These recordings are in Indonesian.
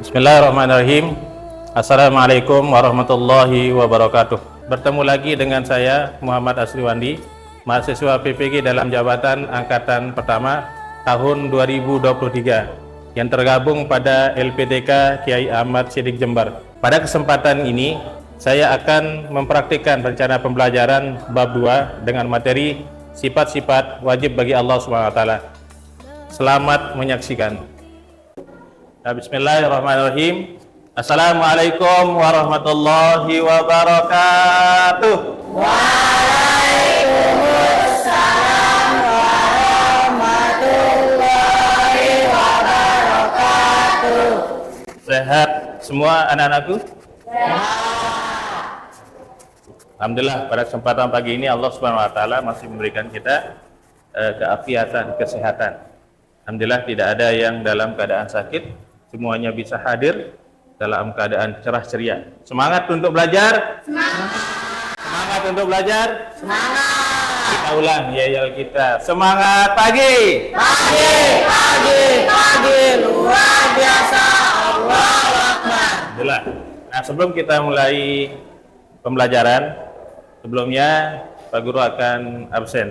Bismillahirrahmanirrahim. Assalamualaikum warahmatullahi wabarakatuh. Bertemu lagi dengan saya Muhammad Asriwandi, mahasiswa PPG dalam jabatan angkatan pertama tahun 2023 yang tergabung pada LPTK Kiai Ahmad Siddiq Jember. Pada kesempatan ini saya akan mempraktikkan rencana pembelajaran bab 2 dengan materi sifat-sifat wajib bagi Allah SWT. Selamat menyaksikan. Bismillahirrahmanirrahim. Assalamualaikum warahmatullahi wabarakatuh. Waalaikumsalam warahmatullahi wabarakatuh. Sehat semua anak-anakku? Sehat. Alhamdulillah, pada kesempatan pagi ini Allah Subhanahu wa taala masih memberikan kita keafiatan, kesehatan. Alhamdulillah tidak ada yang dalam keadaan sakit. Semuanya bisa hadir dalam keadaan cerah ceria. Semangat untuk belajar? Semangat. Semangat untuk belajar? Semangat. Kita ulang yel kita. Semangat pagi. Pagi, pagi, pagi, luar biasa. Allahu Akbar. Alhamdulillah. Nah, sebelum kita mulai pembelajaran, sebelumnya Pak Guru akan absen.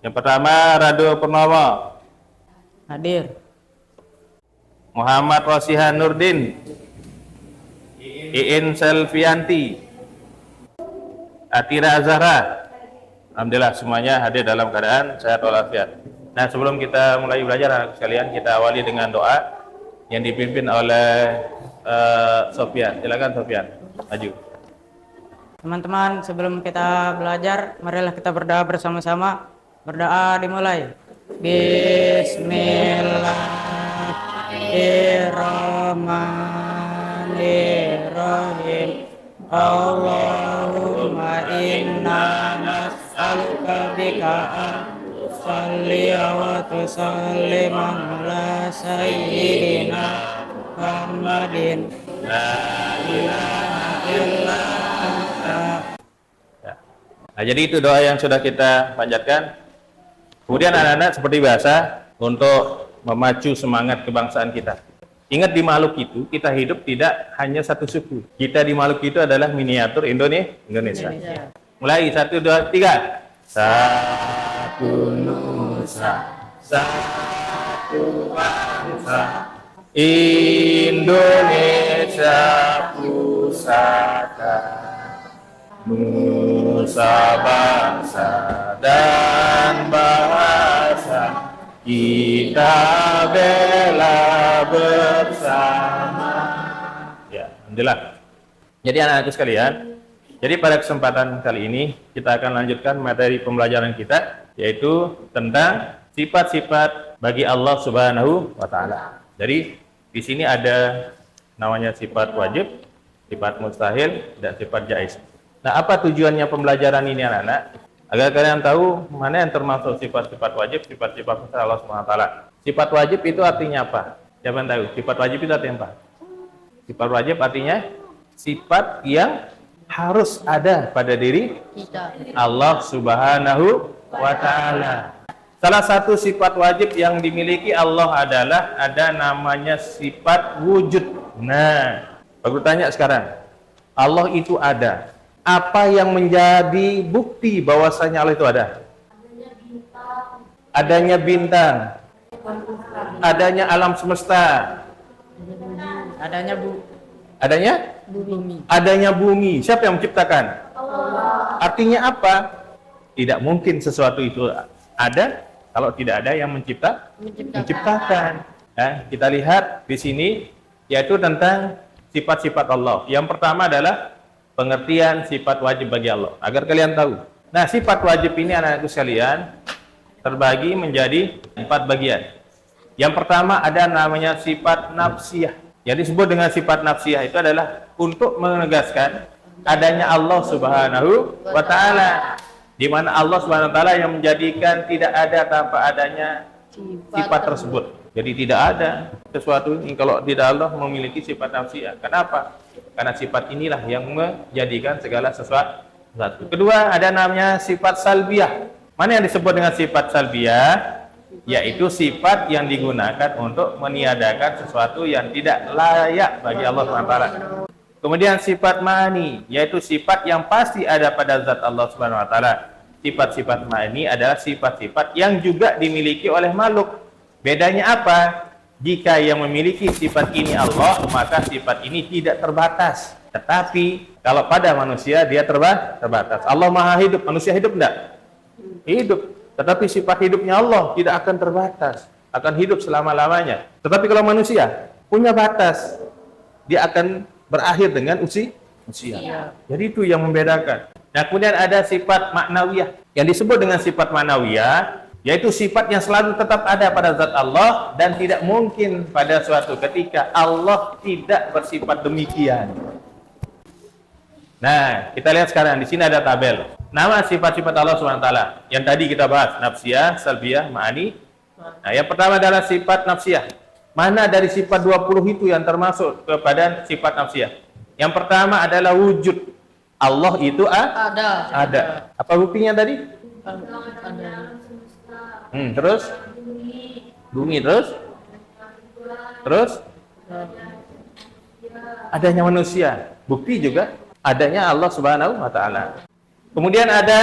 Yang pertama, Rado Purnomo. Hadir. Muhammad Rosihan Nurdin, Iin Selvianti, Atira Azhara. Alhamdulillah semuanya hadir dalam keadaan sehat walafiat. Nah, sebelum kita mulai belajar anak sekalian, kita awali dengan doa yang dipimpin oleh Sofyan. Silakan Sofyan, maju. Teman-teman, sebelum kita belajar, marilah kita berdoa bersama-sama. Berdoa dimulai. Bismillahirrahmanirrahim. Allahumma inna nas'aluka bika an tusalli wa tusallim ala sayyidina Muhammadin la ilaha illa anta. Nah, jadi itu doa yang sudah kita panjatkan. Kemudian anak-anak seperti biasa untuk memacu semangat kebangsaan kita. Ingat, di makhluk itu kita hidup tidak hanya satu suku. Kita di makhluk itu adalah miniatur Indonesia. Mulai 1, 2, 3. Satu nusa, satu bangsa, Indonesia pusaka, nusa bangsa dan bahasa kita bela bersama. Ya, alhamdulillah. Jadi anak-anakku sekalian, jadi pada kesempatan kali ini kita akan lanjutkan materi pembelajaran kita, yaitu tentang sifat-sifat bagi Allah Subhanahu wa taala. Jadi di sini ada namanya sifat wajib, sifat mustahil, dan sifat jaiz. Nah, apa tujuannya pembelajaran ini anak-anak? Agar kalian tahu mana yang termasuk sifat-sifat wajib, sifat-sifat mustahil Allah SWT. Sifat wajib itu artinya apa? Siapa yang tahu? Sifat wajib itu artinya apa? Sifat wajib artinya sifat yang harus ada pada diri Allah Subhanahu wa taala. Salah satu sifat wajib yang dimiliki Allah adalah ada namanya sifat wujud. Nah, aku tanya sekarang, Allah itu ada. Apa yang menjadi bukti bahwasanya Allah itu ada? Adanya bintang, adanya alam semesta, adanya bumi. Siapa yang menciptakan? Allah. Artinya apa? Tidak mungkin sesuatu itu ada kalau tidak ada yang menciptakan. Nah, kita lihat di sini yaitu tentang sifat-sifat Allah. Yang pertama adalah pengertian sifat wajib bagi Allah, agar kalian tahu. Nah, sifat wajib ini anak-anakku sekalian terbagi menjadi 4 bagian. Yang pertama ada namanya sifat nafsiyah. Yang disebut dengan sifat nafsiyah itu adalah untuk menegaskan adanya Allah Subhanahu wa taala, di mana Allah Subhanahu wa taala yang menjadikan tidak ada tanpa adanya sifat tersebut. Jadi tidak ada sesuatu ini kalau tidak Allah memiliki sifat nafsiyah. Kenapa? Karena sifat inilah yang menjadikan segala sesuatu. Kedua, ada namanya sifat salbiyah. Mana yang disebut dengan sifat salbiyah? yaitu sifat yang digunakan untuk meniadakan sesuatu yang tidak layak bagi Allah SWT. Kemudian sifat ma'ani, yaitu sifat yang pasti ada pada zat Allah SWT. Sifat-sifat ma'ani adalah sifat-sifat yang juga dimiliki oleh makhluk. Bedanya apa? Jika yang memiliki sifat ini Allah, maka sifat ini tidak terbatas. Tetapi kalau pada manusia dia terbatas. Allah Maha hidup, manusia hidup enggak? Hidup. Tetapi sifat hidupnya Allah tidak akan terbatas, akan hidup selama-lamanya. Tetapi kalau manusia punya batas, dia akan berakhir dengan usia. Jadi itu yang membedakan. Nah, kemudian ada sifat maknawiyah. Yang disebut dengan sifat maknawiyah, yaitu sifat yang selalu tetap ada pada zat Allah dan tidak mungkin pada suatu ketika Allah tidak bersifat demikian. Nah, kita lihat sekarang di sini ada tabel. Nama sifat-sifat Allah SWT yang tadi kita bahas, nafsiyah, salbiyah, ma'ani. Nah, yang pertama adalah sifat nafsiyah. Mana dari sifat 20 itu yang termasuk kepada sifat nafsiyah? Yang pertama adalah wujud. Allah itu ada. Apa buktinya tadi? Terus? Bumi terus? Adanya manusia. Bukti juga adanya Allah Subhanahu wa taala. Kemudian ada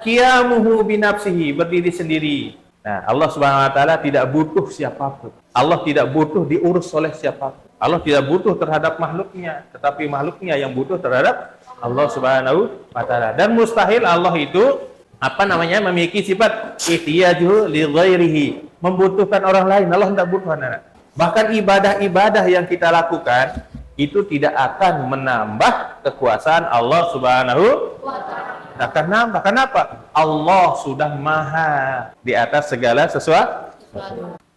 qiyamuhu binafsihi, berdiri sendiri. Nah, Allah Subhanahu wa taala tidak butuh siapapun. Allah tidak butuh diurus oleh siapapun. Allah tidak butuh terhadap makhluknya, tetapi makhluknya yang butuh terhadap Allah Subhanahu wa taala. Dan mustahil Allah itu memiliki sifat ihtiyaju li ghairihi, membutuhkan orang lain. Allah tidak butuh anak. Bahkan ibadah-ibadah yang kita lakukan itu tidak akan menambah kekuasaan Allah Subhanahu wa taala. Akan nambah. Kenapa? Allah sudah maha di atas segala sesuatu.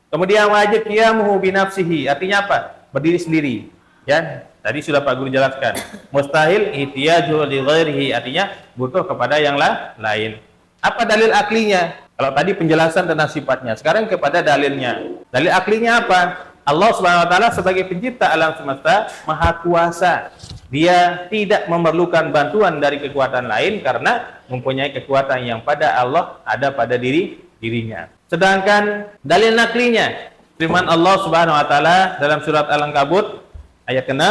Kemudian wajib qiyamuhu binafsihi, artinya apa? Berdiri sendiri. Ya, tadi sudah Pak Guru jelaskan. Mustahil ihtiyaju li ghairihi, artinya butuh kepada yang lain. Apa dalil aklinya? Kalau tadi penjelasan tentang sifatnya, sekarang kepada dalilnya. Dalil aklinya apa? Allah Subhanahu wa taala sebagai pencipta alam semesta, maha kuasa. Dia tidak memerlukan bantuan dari kekuatan lain karena mempunyai kekuatan yang pada Allah ada pada dirinya. Sedangkan dalil naklinya, firman Allah Subhanahu wa taala dalam surat Al-Ankabut ayat ke-6,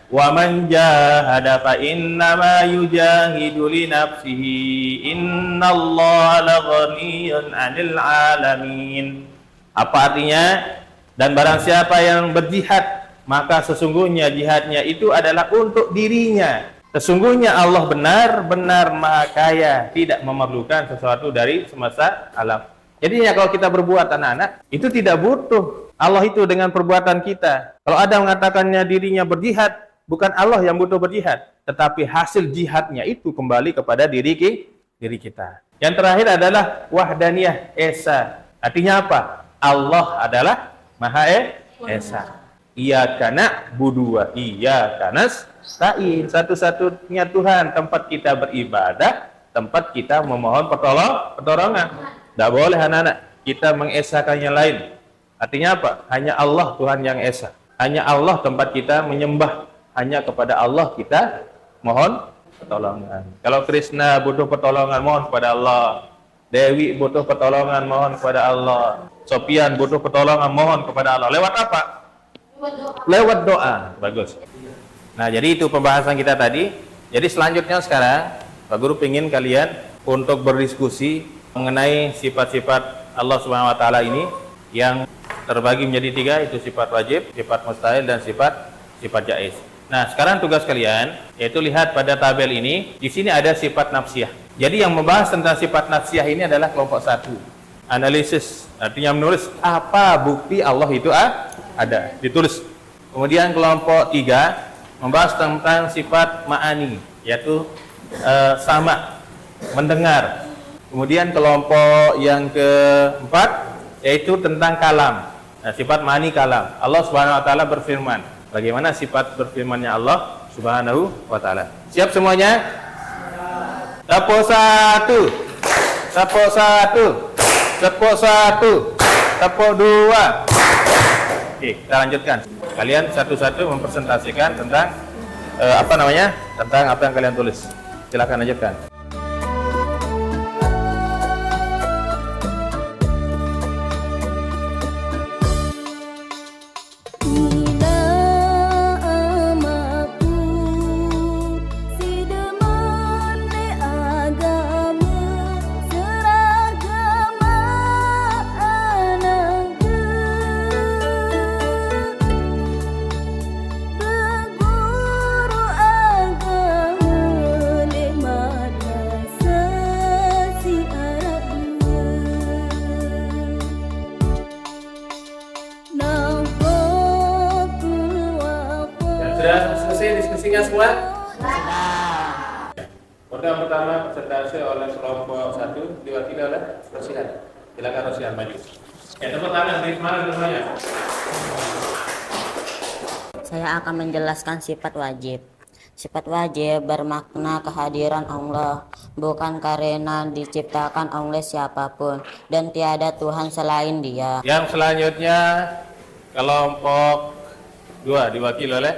wa man jahada fa innama yujahidu li nafsihi innallaha laghaniyyun 'anil 'alamin. Apa artinya? Dan barang siapa yang berjihad, maka sesungguhnya jihadnya itu adalah untuk dirinya. Sesungguhnya Allah benar-benar maha kaya, tidak memerlukan sesuatu dari semesta alam. Jadinya kalau kita berbuat anak-anak, itu tidak butuh Allah itu dengan perbuatan kita. Kalau ada mengatakannya dirinya berjihad, bukan Allah yang butuh berjihad, tetapi hasil jihadnya itu kembali kepada diri kita. Yang terakhir adalah wahdaniyah, esa. Artinya apa? Allah adalah Maha Esa. Iyyaka na'budu wa iyyaka nasta'in. Satu-satunya Tuhan tempat kita beribadah, tempat kita memohon pertolongan. Tidak boleh anak-anak kita mengesakan yang lain. Artinya apa? Hanya Allah Tuhan yang esa. Hanya Allah tempat kita menyembah. Hanya kepada Allah kita mohon pertolongan. Kalau Krishna butuh pertolongan, mohon kepada Allah. Dewi butuh pertolongan, mohon kepada Allah. Sopian butuh pertolongan, mohon kepada Allah. Lewat apa? Lewat doa. Bagus. Nah, jadi itu pembahasan kita tadi. Jadi selanjutnya sekarang Pak Guru ingin kalian untuk berdiskusi mengenai sifat-sifat Allah Subhanahu wa taala ini yang terbagi menjadi 3, itu sifat wajib, sifat mustahil, dan sifat jaiz. Nah, sekarang tugas kalian yaitu lihat pada tabel ini. Di sini ada sifat nafsiyah. Jadi yang membahas tentang sifat nafsiyah ini adalah kelompok 1. Analisis, artinya menulis apa bukti Allah itu ada, ditulis. Kemudian kelompok 3 membahas tentang sifat ma'ani, yaitu sama, mendengar. Kemudian kelompok yang keempat yaitu tentang kalam. Nah, sifat ma'ani kalam. Allah Subhanahu wa taala berfirman. Bagaimana sifat berfirmannya Allah Subhanahu wa taala? Siap semuanya? Tepuk 1. Tepuk 1. Tepuk 1. Tepuk 2. Oke, kita lanjutkan. Kalian satu-satu mempresentasikan tentang tentang apa yang kalian tulis. Silakan lanjutkan. selesai diskusinya semua? Sudah. Program pertama presentasi oleh kelompok 1 diwakili oleh Rosihan. Silakan Rosihan maju. Ya, tepuk tangan dari mana semuanya? Saya akan menjelaskan sifat wajib. Sifat wajib bermakna kehadiran Allah, bukan karena diciptakan oleh siapapun dan tiada Tuhan selain Dia. Yang selanjutnya kelompok 2 diwakili oleh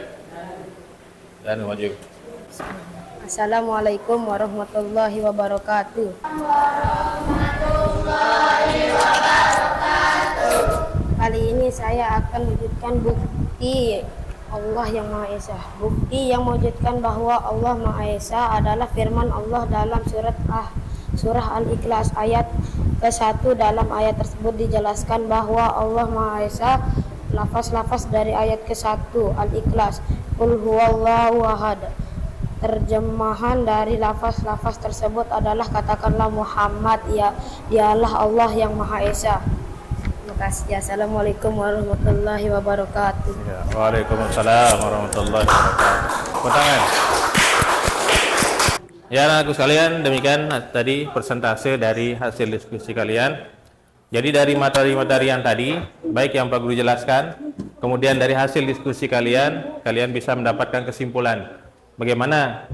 dan maju. Assalamualaikum warahmatullahi wabarakatuh. Kali ini saya akan wujudkan bukti Allah yang Maha Esa. Bukti yang mewujudkan bahwa Allah Maha Esa adalah firman Allah dalam surah Al-Ikhlas ayat ke-1. Dalam ayat tersebut dijelaskan bahwa Allah Maha Esa. Lafaz-lafaz dari ayat ke-1 Al-Ikhlas, Qul huwallahu ahad. Terjemahan dari lafaz-lafaz tersebut adalah katakanlah Muhammad, ya, dialah Allah yang Maha Esa. Terima kasih. Assalamualaikum warahmatullahi wabarakatuh. Ya, waalaikumsalam warahmatullahi wabarakatuh. Tangan. Ya, anak-anakku sekalian, demikian tadi persentase dari hasil diskusi kalian. Jadi dari materi-materi yang tadi, baik yang Pak Guru jelaskan, kemudian dari hasil diskusi kalian bisa mendapatkan kesimpulan bagaimana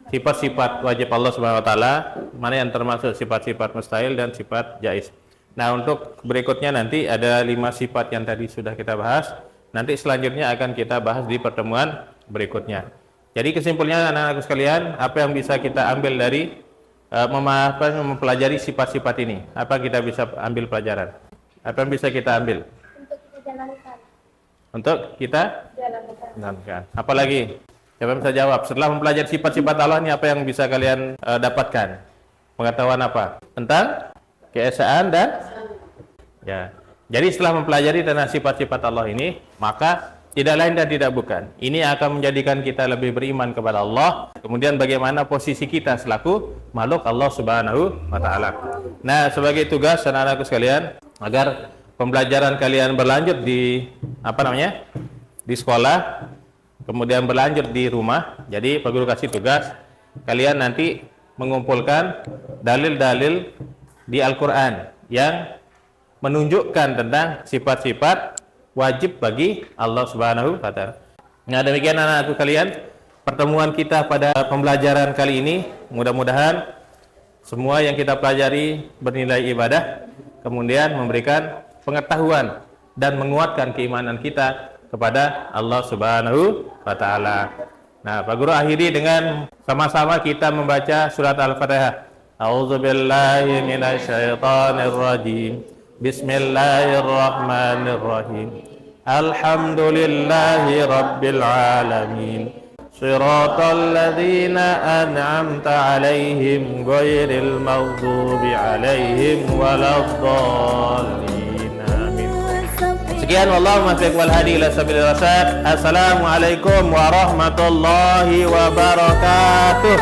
sifat-sifat wajib Allah Subhanahu wa taala, mana yang termasuk sifat-sifat mustahil dan sifat jaiz. Nah, untuk berikutnya nanti ada 5 sifat yang tadi sudah kita bahas. Nanti selanjutnya akan kita bahas di pertemuan berikutnya. Jadi kesimpulannya anak-anakku sekalian, apa yang bisa kita ambil dari mempelajari sifat-sifat ini? Apa kita bisa ambil pelajaran? Apa yang bisa kita ambil? Untuk kita jalankan. Apa lagi? Siapa bisa jawab? Setelah mempelajari sifat-sifat Allah ini, apa yang bisa kalian dapatkan? Pengetahuan apa? Tentang keesaan dan ya. Jadi setelah mempelajari tentang sifat-sifat Allah ini, maka tidak lain dan tidak bukan, ini akan menjadikan kita lebih beriman kepada Allah. Kemudian bagaimana posisi kita selaku makhluk Allah Subhanahu wa taala. Nah, sebagai tugas anak-anakku sekalian, agar pembelajaran kalian berlanjut di di sekolah, kemudian berlanjut di rumah. Jadi Pak Guru kasih tugas kalian nanti mengumpulkan dalil-dalil di Al-Qur'an yang menunjukkan tentang sifat-sifat wajib bagi Allah Subhanahu wa taala. Nah, demikian anak-anakku kalian, pertemuan kita pada pembelajaran kali ini, mudah-mudahan semua yang kita pelajari bernilai ibadah, kemudian memberikan pengetahuan dan menguatkan keimanan kita kepada Allah Subhanahu wa taala. Nah, Pak Guru akhiri dengan sama-sama kita membaca surat Al-Fatihah. A'udzubillahi minasyaitonirrajim. Bismillahirrahmanirrahim. Alhamdulillahi rabbil alamin. Shiratal ladzina an'amta 'alaihim ghairil maghdubi 'alaihim waladdallin. Amin. Sekian, wallahu muwaffiq wal hadi ila sabilir rasyad. Assalamualaikum warahmatullahi wabarakatuh.